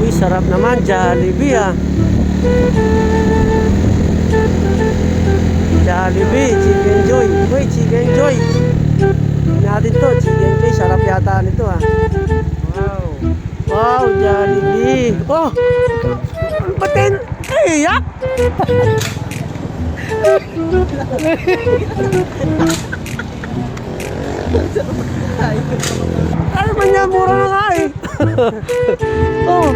Uy, sarap naman, Jollibee ah. Jollibee, Chicken Joy. Uy, Chicken Joy. Natin to, Chicken Joy. Sarap yata nito ah. Wow. Wow, Jollibee. Oh, ang patin. Ay, yak. Ano man yan, mura na nga eh. Oh,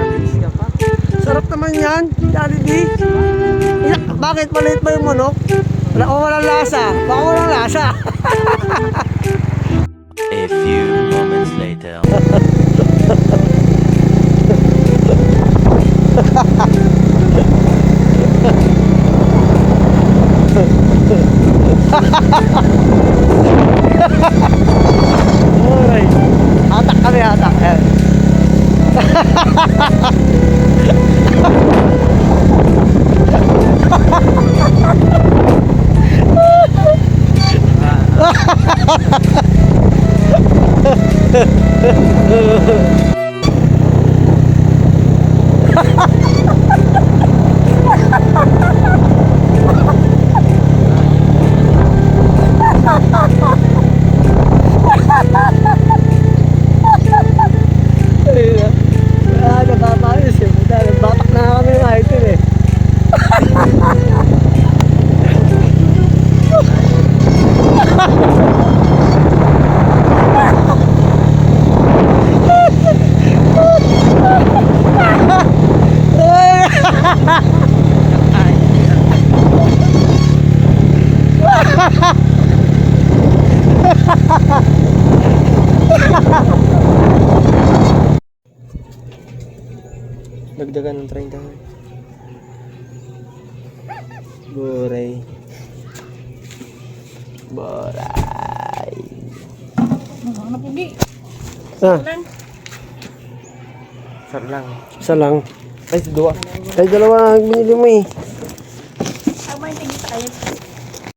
sarap naman yan, Jollibee. Yak, bakit maliit ba yung manok? Wala ko walang lasa. Baka walang lasa. A few moments later. Alright. Hatak kami, hatak. Ayan. Napapayos eh. Nagbatak na kami ng item eh. Dagdagan ng 30. Boray. Boray. Ano pugi? Ah, Sar lang. isa lang. Ay, dua. Ay, dalawa ang binili mo eh.